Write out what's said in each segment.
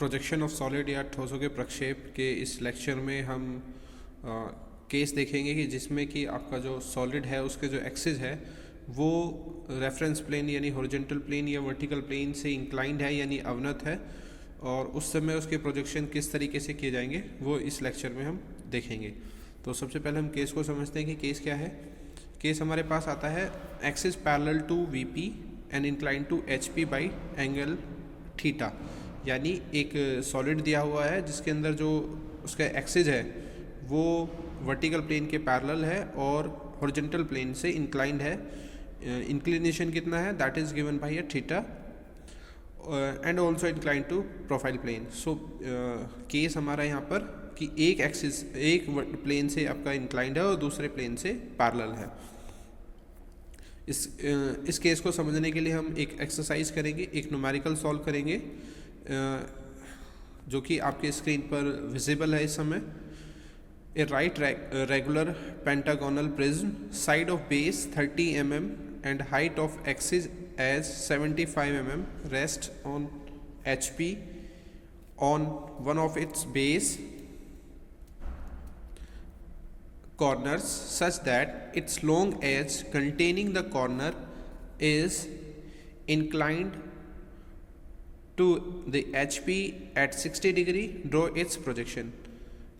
Projection of solid या ठोसों के प्रक्षेप के इस लेक्चर में हम केस देखेंगे कि जिसमें कि आपका जो सॉलिड है उसके जो एक्सिस है वो रेफरेंस प्लेन यानी हॉरिजॉन्टल प्लेन या वर्टिकल प्लेन से इंक्लाइंड है यानी अवनत है, और उस समय उसके प्रोजेक्शन किस तरीके से किए जाएंगे वो इस लेक्चर में हम देखेंगे। तो सबसे पहले हम केस को समझते हैं कि केस क्या है। केस हमारे पास आता है axis parallel to VP and incline to HP by angle theta, यानी एक सॉलिड दिया हुआ है जिसके अंदर जो उसका एक्सिस है वो वर्टिकल प्लेन के पैरेलल है और हॉरिजॉन्टल प्लेन से इंक्लाइंड है। इंक्लिनेशन कितना है that is given by a theta and also inclined to profile plane. So case हमारा यहाँ पर कि एक एक्सिस एक प्लेन से आपका इंक्लाइंड है और दूसरे प्लेन से पैरेलल है। इस केस को समझने के लिए हम एक एक्सरसाइज करेंगे, एक न्यूमेरिकल सॉल्व करेंगे जो कि आपके स्क्रीन पर विजिबल है इस समय। A right regular pentagonal prism, side of base 30 mm and height of axis as 75 mm rests on HP on one of its base corners such that its long edge containing the corner is inclined to the HP at 60 degree. Draw its projection.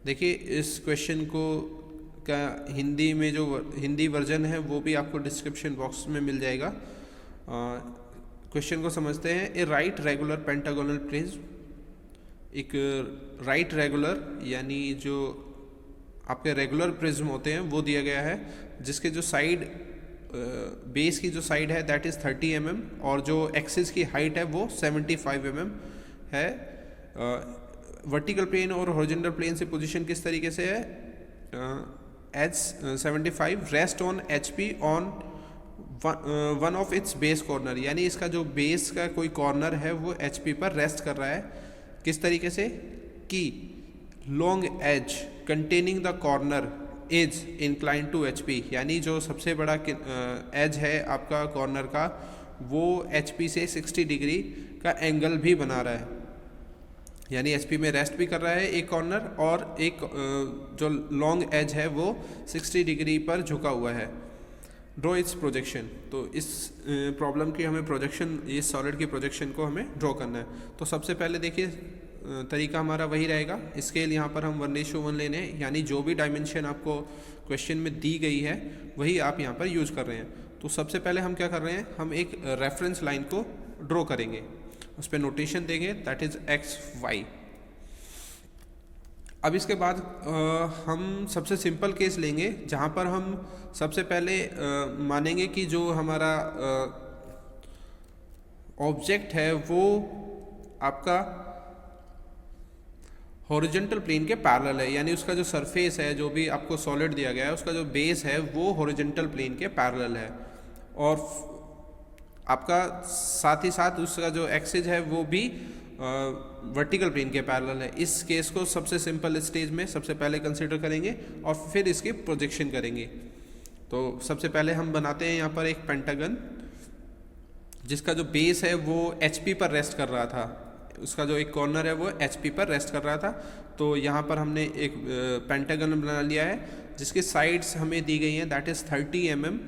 देखिए इस question को का हिंदी में जो Hindi version है वो भी आपको डिस्क्रिप्शन बॉक्स में मिल जाएगा। क्वेश्चन को समझते हैं। ए राइट रेगुलर पेंटागोनल प्रिज्म, एक राइट रेगुलर यानी जो आपके रेगुलर प्रिज्म होते हैं वो दिया गया है, जिसके जो साइड बेस की जो साइड है दैट इज़ 30 mm और जो एक्सिस की हाइट है वो 75 mm है। वर्टिकल प्लेन और हॉरिजॉन्टल प्लेन से पोजीशन किस तरीके से है, H75 rest on HP on one of its base corner, यानी इसका जो बेस का कोई कॉर्नर है वो HP पर रेस्ट कर रहा है। किस तरीके से कि long edge containing the corner is incline to HP, यानी जो सबसे बड़ा एज है आपका कॉर्नर का वो HP से 60 डिग्री का एंगल भी बना रहा है, यानी HP में रेस्ट भी कर रहा है एक कॉर्नर और एक जो लॉन्ग एज है वो 60 डिग्री पर झुका हुआ है। ड्रॉ इट्स प्रोजेक्शन, तो इस प्रॉब्लम की हमें प्रोजेक्शन, इस सॉलिड की प्रोजेक्शन को हमें ड्रॉ करना है। तो सबसे पहले देखिए तरीका हमारा वही रहेगा। स्केल यहाँ पर हम 1:1 लेने हैं, यानी जो भी डायमेंशन आपको क्वेश्चन में दी गई है वही आप यहाँ पर यूज कर रहे हैं। तो सबसे पहले हम क्या कर रहे हैं, हम एक रेफरेंस लाइन को ड्रॉ करेंगे, उस पर नोटेशन देंगे दैट इज XY। अब इसके बाद हम सबसे सिंपल केस लेंगे जहाँ पर हम सबसे पहले मानेंगे कि जो हमारा ऑब्जेक्ट है वो आपका हॉरिजॉन्टल प्लेन के पैरेलल है, यानी उसका जो सरफेस है जो भी आपको सॉलिड दिया गया है उसका जो बेस है वो हॉरिजॉन्टल प्लेन के पैरेलल है, और आपका साथ ही साथ उसका जो एक्सिस है वो भी वर्टिकल प्लेन के पैरेलल है। इस केस को सबसे सिंपल स्टेज में सबसे पहले कंसीडर करेंगे और फिर इसकी प्रोजेक्शन करेंगे। तो सबसे पहले हम बनाते हैं यहाँ पर एक पेंटागन जिसका जो बेस है वो HP पर रेस्ट कर रहा था, उसका जो एक कॉर्नर है वो HP पर रेस्ट कर रहा था। तो यहाँ पर हमने एक पेंटागन बना लिया है जिसकी साइड्स हमें दी गई हैं दैट इज़ 30 mm,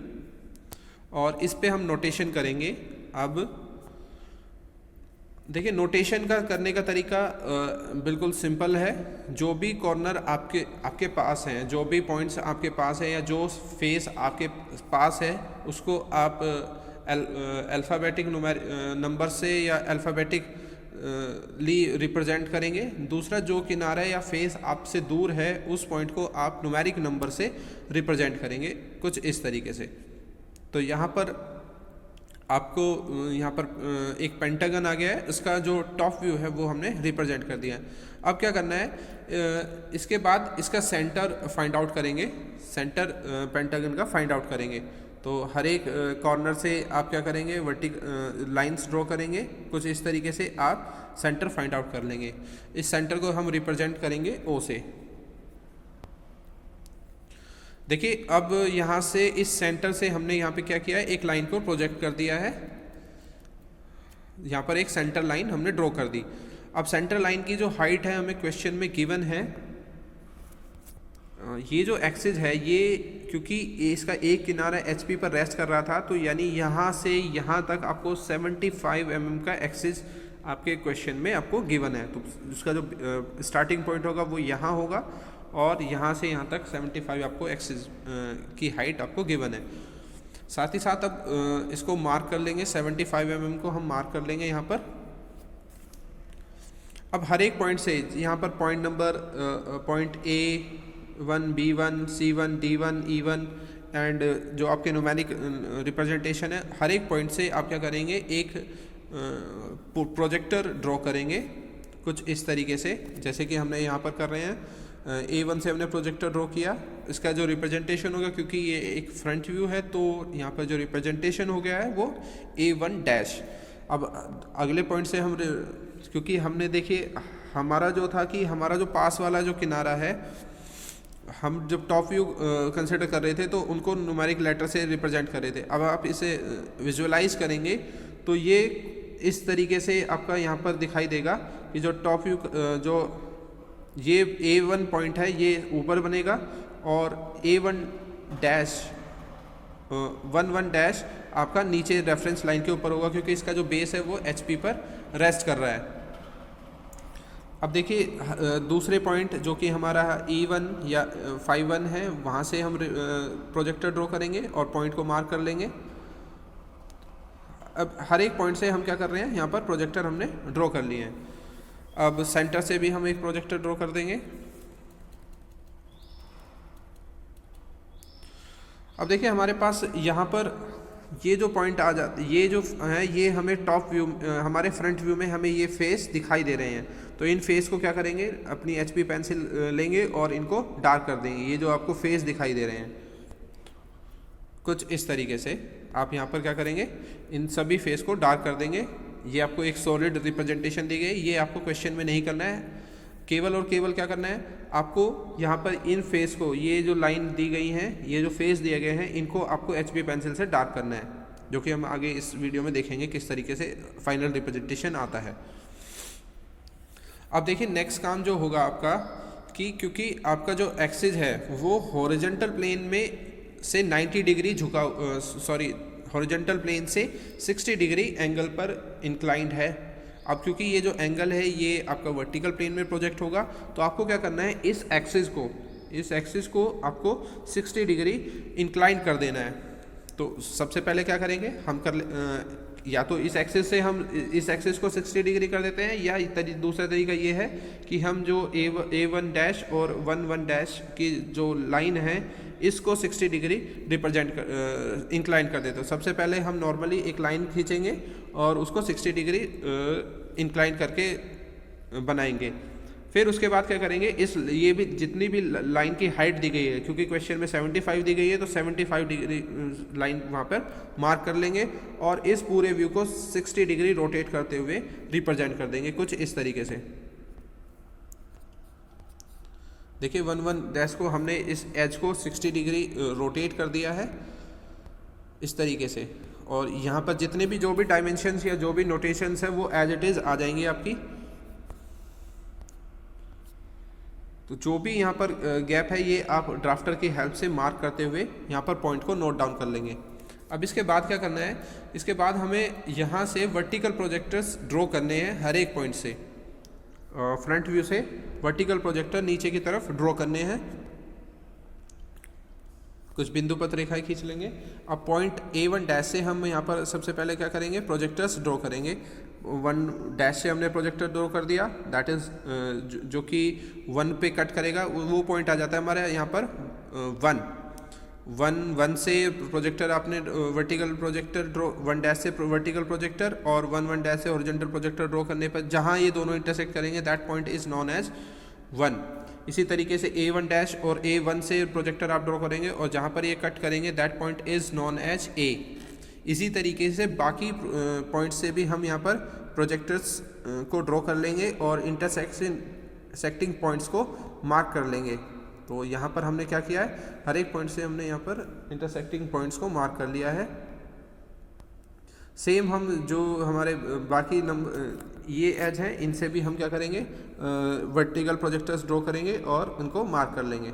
और इस पे हम नोटेशन करेंगे। अब देखिए नोटेशन का करने का तरीका बिल्कुल सिंपल है। जो भी कॉर्नर आपके पास हैं, जो भी पॉइंट्स आपके पास है या जो फेस आपके पास है उसको आप अल्फ़ाबेटिक नंबर से या अल्फ़ाबेटिक ली रिप्रेजेंट करेंगे। दूसरा जो किनारा या फेस आपसे दूर है उस पॉइंट को आप न्यूमेरिक नंबर से रिप्रेजेंट करेंगे कुछ इस तरीके से। तो यहाँ पर आपको यहाँ पर एक पेंटागन आ गया है, इसका जो टॉप व्यू है वो हमने रिप्रेजेंट कर दिया है। अब क्या करना है, इसके बाद इसका सेंटर फाइंड आउट करेंगे, सेंटर पेंटागन का फाइंड आउट करेंगे। तो हर एक कॉर्नर से आप क्या करेंगे, लाइंस ड्रॉ करेंगे कुछ इस तरीके से, आप सेंटर फाइंड आउट कर लेंगे। इस सेंटर को हम रिप्रेजेंट करेंगे O से। देखिए अब यहाँ से इस सेंटर से हमने यहाँ पे क्या किया है, एक लाइन को प्रोजेक्ट कर दिया है, यहाँ पर एक सेंटर लाइन हमने ड्रॉ कर दी। अब सेंटर लाइन की जो हाइट है हमें क्वेश्चन में गिवन है, ये जो एक्सिस है ये, क्योंकि इसका एक किनारा HP पर रेस्ट कर रहा था, तो यानी यहाँ से यहाँ तक आपको 75 mm का एक्सिस आपके क्वेश्चन में आपको गिवन है। तो उसका जो स्टार्टिंग पॉइंट होगा वो यहाँ होगा और यहाँ से यहाँ तक 75 आपको एक्सिस की हाइट आपको गिवन है। साथ ही साथ अब इसको मार्क कर लेंगे, 75 mm को हम मार्क कर लेंगे यहाँ पर। अब हर एक पॉइंट से यहाँ पर point number point A1, B1, C1, D1, E1 and जो आपके न्यूमेरिक रिप्रेजेंटेशन है, हर एक पॉइंट से आप क्या करेंगे, एक प्रोजेक्टर ड्रॉ करेंगे कुछ इस तरीके से, जैसे कि हमने यहाँ पर कर रहे हैं। A1 से हमने प्रोजेक्टर ड्रॉ किया, इसका जो रिप्रेजेंटेशन होगा, क्योंकि ये एक फ्रंट व्यू है तो यहाँ पर जो रिप्रेजेंटेशन हो गया है वो A1 डैश। अब अगले पॉइंट से हम, क्योंकि हमने देखिए हमारा जो था कि हमारा जो पास वाला जो किनारा है, हम जब टॉप व्यू कंसिडर कर रहे थे तो उनको न्यूमेरिक लेटर से रिप्रेजेंट कर रहे थे। अब आप इसे विजुअलाइज करेंगे तो ये इस तरीके से आपका यहाँ पर दिखाई देगा कि जो टॉप व्यू जो ये A1 पॉइंट है ये ऊपर बनेगा और A1 डैश 1 डैश आपका नीचे रेफरेंस लाइन के ऊपर होगा, क्योंकि इसका जो बेस है वो HP पर रेस्ट कर रहा है। अब देखिए दूसरे पॉइंट जो कि हमारा E1 या 5-1 है, वहाँ से हम प्रोजेक्टर ड्रॉ करेंगे और पॉइंट को मार्क कर लेंगे। अब हर एक पॉइंट से हम क्या कर रहे हैं, यहाँ पर प्रोजेक्टर हमने ड्रॉ कर लिए हैं। अब सेंटर से भी हम एक प्रोजेक्टर ड्रॉ कर देंगे। अब देखिए हमारे पास यहाँ पर ये जो पॉइंट आ जाते, ये जो है ये हमें टॉप व्यू, हमारे फ्रंट व्यू में हमें ये फेस दिखाई दे रहे हैं। तो इन फेस को क्या करेंगे, अपनी HP पेंसिल लेंगे और इनको डार्क कर देंगे। ये जो आपको फेस दिखाई दे रहे हैं कुछ इस तरीके से, आप यहाँ पर क्या करेंगे, इन सभी फेस को डार्क कर देंगे। ये आपको एक सॉलिड रिप्रेजेंटेशन दी गई, ये आपको क्वेश्चन में नहीं करना है। केवल और केवल क्या करना है आपको, यहाँ पर इन फेस को, ये जो लाइन दी गई हैं, ये जो फेस दिए गए हैं, इनको आपको HP पेंसिल से डार्क करना है, जो कि हम आगे इस वीडियो में देखेंगे किस तरीके से फाइनल रिप्रेजेंटेशन आता है। अब देखिए नेक्स्ट काम जो होगा आपका, कि क्योंकि आपका जो एक्सिस है वो हॉरिजॉन्टल प्लेन में से 90 डिग्री झुका, हॉरिजॉन्टल प्लेन से 60 डिग्री एंगल पर इंक्लाइंड है। अब क्योंकि ये जो एंगल है ये आपका वर्टिकल प्लेन में प्रोजेक्ट होगा, तो आपको क्या करना है, इस एक्सिस को आपको 60 डिग्री इंक्लाइन कर देना है। तो सबसे पहले क्या करेंगे हम या तो इस एक्सिस से हम इस एक्सिस को 60 डिग्री कर देते हैं, या दूसरा तरीका ये है कि हम जो A1 डैश और 1 डैश की जो लाइन है इसको 60 डिग्री इंक्लाइन कर देते हैं। सबसे पहले हम नॉर्मली एक लाइन खींचेंगे और उसको 60 डिग्री इंक्लाइन करके बनाएंगे। फिर उसके बाद क्या करेंगे, ये भी जितनी भी लाइन की हाइट दी गई है, क्योंकि क्वेश्चन में 75 दी गई है, तो 75 डिग्री लाइन वहाँ पर मार्क कर लेंगे और इस पूरे व्यू को 60 डिग्री रोटेट करते हुए रिप्रेजेंट कर देंगे कुछ इस तरीके से। देखिए 1 डैश को हमने इस एज को 60 डिग्री रोटेट कर दिया है इस तरीके से, और यहाँ पर जितने भी जो भी डायमेंशंस या जो भी नोटेशंस है वो एज इट इज़ आ जाएंगी आपकी। तो जो भी यहाँ पर गैप है ये आप ड्राफ्टर की हेल्प से मार्क करते हुए यहाँ पर पॉइंट को नोट डाउन कर लेंगे। अब इसके बाद क्या करना है, इसके बाद हमें यहाँ से वर्टिकल प्रोजेक्टर्स ड्रॉ करने हैं हर एक पॉइंट से। फ्रंट व्यू से वर्टिकल प्रोजेक्टर नीचे की तरफ ड्रॉ करने हैं, कुछ बिंदु पर रेखाएं खींच लेंगे। अब पॉइंट A1 डैश से हम यहाँ पर सबसे पहले क्या करेंगे, प्रोजेक्टर्स ड्रॉ करेंगे। 1 डैश से हमने प्रोजेक्टर ड्रॉ कर दिया, दैट इज़ जो कि 1 पे कट करेगा, वो पॉइंट आ जाता है हमारे यहाँ पर 1 से प्रोजेक्टर आपने वर्टिकल प्रोजेक्टर ड्रॉ, 1 डैश से वर्टिकल प्रोजेक्टर और 1 डैश से हॉरिजॉन्टल प्रोजेक्टर ड्रॉ करने पर जहाँ ये दोनों इंटरसेक्ट करेंगे that point is known as 1। इसी तरीके से A1 डैश और A1 से प्रोजेक्टर आप ड्रॉ करेंगे और जहाँ पर ये कट करेंगे that point is known as A। इसी तरीके से बाकी पॉइंट से भी हम यहाँ पर प्रोजेक्टर्स को ड्रॉ कर लेंगे और इंटरसेक्टिंग पॉइंट्स को मार्क कर लेंगे। तो यहाँ पर हमने क्या किया है, हर एक पॉइंट से हमने यहाँ पर इंटरसेक्टिंग पॉइंट्स को मार्क कर लिया है। सेम हम जो हमारे बाकी नंबर ये एज हैं, इनसे भी हम क्या करेंगे, वर्टिकल प्रोजेक्टर्स ड्रॉ करेंगे और उनको मार्क कर लेंगे।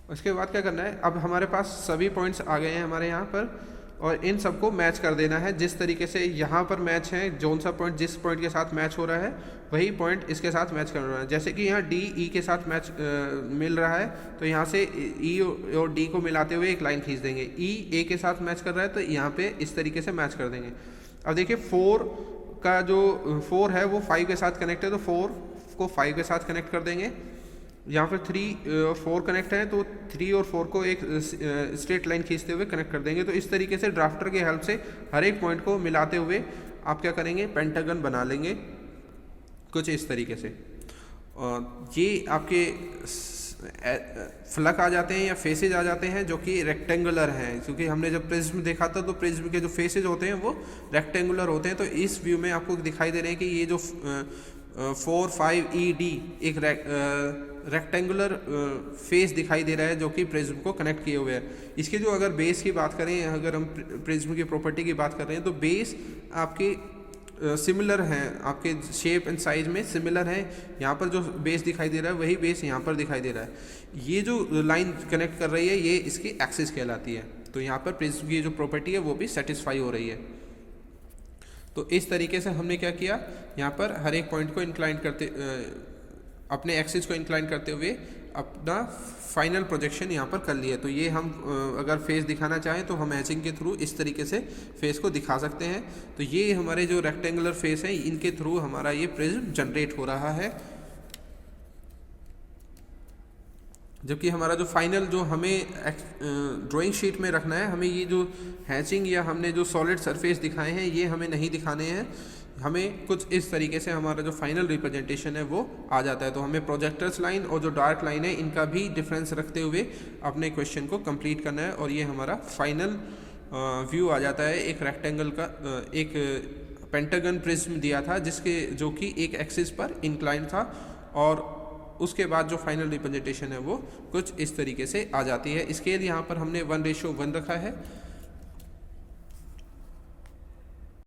उसके बाद क्या करना है, अब हमारे पास सभी पॉइंट्स आ गए हैं हमारे यहाँ पर, और इन सबको मैच कर देना है जिस तरीके से यहाँ पर मैच है। जोन सा पॉइंट जिस पॉइंट के साथ मैच हो रहा है वही पॉइंट इसके साथ मैच कर रहा है। जैसे कि यहाँ डी ई के साथ मैच मिल रहा है, तो यहाँ से ई और डी को मिलाते हुए एक लाइन खींच देंगे। ई ए के साथ मैच कर रहा है तो यहाँ पे इस तरीके से मैच कर देंगे। अब देखिए 4 का जो 4 है वो 5 के साथ कनेक्ट है, तो 4 को 5 के साथ कनेक्ट कर देंगे। यहाँ पर 3 4 कनेक्ट है, तो 3 और 4 को एक स्ट्रेट लाइन खींचते हुए कनेक्ट कर देंगे। तो इस तरीके से ड्राफ्टर के हेल्प से हर एक पॉइंट को मिलाते हुए आप क्या करेंगे, पेंटागन बना लेंगे कुछ इस तरीके से। ये आपके फ्लक आ जाते हैं या फेसेज आ जाते हैं जो कि रेक्टेंगुलर हैं, क्योंकि हमने जब प्रिज्म देखा था तो प्रिज्म के जो फेसेज होते हैं वो रेक्टेंगुलर होते हैं। तो इस व्यू में आपको दिखाई दे रहे हैं कि ये जो 4 5 ई डी एक रेक्टेंगुलर फेस दिखाई दे रहा है जो कि प्रिज्म को कनेक्ट किए हुए है। इसके जो अगर बेस की बात करें, अगर हम प्रिज्म की प्रॉपर्टी की बात कर रहे हैं, तो बेस आपके सिमिलर हैं, आपके शेप एंड साइज में सिमिलर है। यहाँ पर जो बेस दिखाई दे रहा है वही बेस यहाँ पर दिखाई दे रहा है। ये जो लाइन कनेक्ट कर रही है ये इसकी एक्सिस कहलाती है। तो यहाँ पर प्रिज्म की जो प्रॉपर्टी है वो भी सेटिस्फाई हो रही है। तो इस तरीके से हमने क्या किया, यहाँ पर हर एक पॉइंट को इंक्लाइन करते अपने एक्सिस को इंक्लाइन करते हुए अपना फाइनल प्रोजेक्शन यहाँ पर कर लिया। तो ये हम अगर फेस दिखाना चाहें तो हम हैचिंग के थ्रू इस तरीके से फेस को दिखा सकते हैं। तो ये हमारे जो रेक्टेंगुलर फेस हैं इनके थ्रू हमारा ये प्रिज्म जनरेट हो रहा है। जबकि हमारा जो फाइनल जो हमें ड्राइंग शीट में रखना है, हमें ये जो हैचिंग या हमने जो सॉलिड सरफेस दिखाए हैं ये हमें नहीं दिखाने हैं। हमें कुछ इस तरीके से हमारा जो फाइनल रिप्रेजेंटेशन है वो आ जाता है। तो हमें प्रोजेक्टर्स लाइन और जो डार्क लाइन है इनका भी डिफरेंस रखते हुए अपने क्वेश्चन को कंप्लीट करना है, और ये हमारा फाइनल व्यू आ जाता है। एक रेक्टेंगल का एक पेंटागन प्रिज्म दिया था जिसके जो कि एक एक्सिस पर इंक्लाइन था, और उसके बाद जो फाइनल रिप्रेजेंटेशन है वो कुछ इस तरीके से आ जाती है। स्केल यहाँ पर हमने 1:1 रखा है।